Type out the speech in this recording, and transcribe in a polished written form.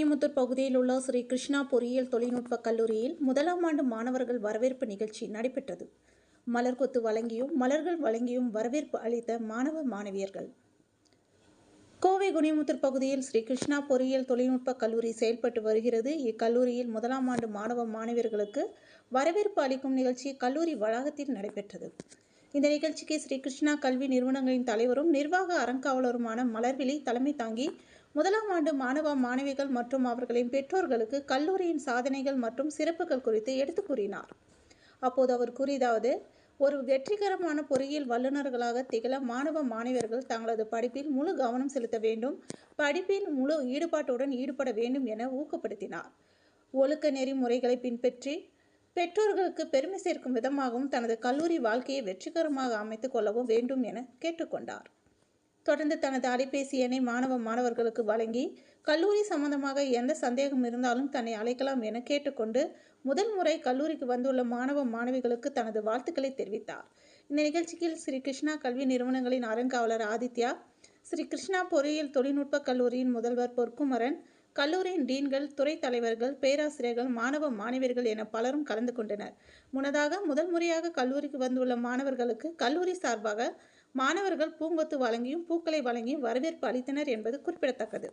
குனியமுத்தூர் பகுதியில் உள்ள ஸ்ரீ கிருஷ்ணா பொறியியல் தொழில்நுட்ப கல்லூரியில் முதலாம் ஆண்டு மாணவர்கள் வரவேற்பு நிகழ்ச்சி நடைபெற்றது. மலர் கொத்து வழங்கியும் மலர்கள் வழங்கியும் வரவேற்பு அளித்த மாணவ மாணவியர்கள். கோவை குனியமுத்தூர் பகுதியில் ஸ்ரீ கிருஷ்ணா பொறியியல் தொழில்நுட்ப கல்லூரி செயல்பட்டு வருகிறது. இக்கல்லூரியில் முதலாம் ஆண்டு மாணவ மாணவியர்களுக்கு வரவேற்பு அளிக்கும் நிகழ்ச்சி கல்லூரி வளாகத்தில் நடைபெற்றது. இந்த நிகழ்ச்சிக்கு ஸ்ரீ கிருஷ்ணா கல்வி நிறுவனங்களின் தலைவரும் நிர்வாக அறங்காவலருமான மலர்விழி தலைமை தாங்கி முதலாம் ஆண்டு மாணவ மாணவிகள் மற்றும் அவர்களின் பெற்றோர்களுக்கு கல்லூரியின் சாதனைகள் மற்றும் சிறப்புகள் குறித்து எடுத்து கூறினார். அப்போது அவர் கூறியதாவது: ஒரு வெற்றிகரமான பொறியியல் வல்லுநர்களாக திகழ மாணவ மாணவியர்கள் தங்களது படிப்பில் முழு கவனம் செலுத்த வேண்டும், படிப்பில் முழு ஈடுபாட்டுடன் ஈடுபட வேண்டும் என ஊக்கப்படுத்தினார். ஒழுக்க நெறிமுறைகளை பின்பற்றி பெற்றோர்களுக்கு பெருமை சேர்க்கும் விதமாகவும் தனது கல்லூரி வாழ்க்கையை வெற்றிகரமாக அமைத்துக் கொள்ளவும் வேண்டும் என கேட்டுக்கொண்டார். தொடர்ந்து தனது அலைபேசி எண்ணை மாணவ மாணவர்களுக்கு வழங்கி கல்லூரி சம்பந்தமாக எந்த சந்தேகம் இருந்தாலும் தன்னை அழைக்கலாம் என கேட்டுக்கொண்டு முதல் முறை கல்லூரிக்கு வந்துள்ள மாணவ மாணவிகளுக்கு தனது வாழ்த்துக்களை தெரிவித்தார். இந்த நிகழ்ச்சியில் ஸ்ரீ கிருஷ்ணா கல்வி நிறுவனங்களின் அறங்காவலர் ஆதித்யா, ஸ்ரீ கிருஷ்ணா பொறியியல் தொழில்நுட்ப கல்லூரியின் முதல்வர் பொற்குமரன், கல்லூரியின் டீன்கள், துறை தலைவர்கள், பேராசிரியர்கள், மாணவ மாணவியர்கள் என பலரும் கலந்து கொண்டனர். முன்னதாக முதல் முறையாக கல்லூரிக்கு வந்துள்ள மாணவர்களுக்கு கல்லூரி சார்பாக மாணவர்கள் பூங்கொத்து வழங்கியும் பூக்களை வழங்கியும் வரவேற்பு அளித்தனர் என்பது குறிப்பிடத்தக்கது.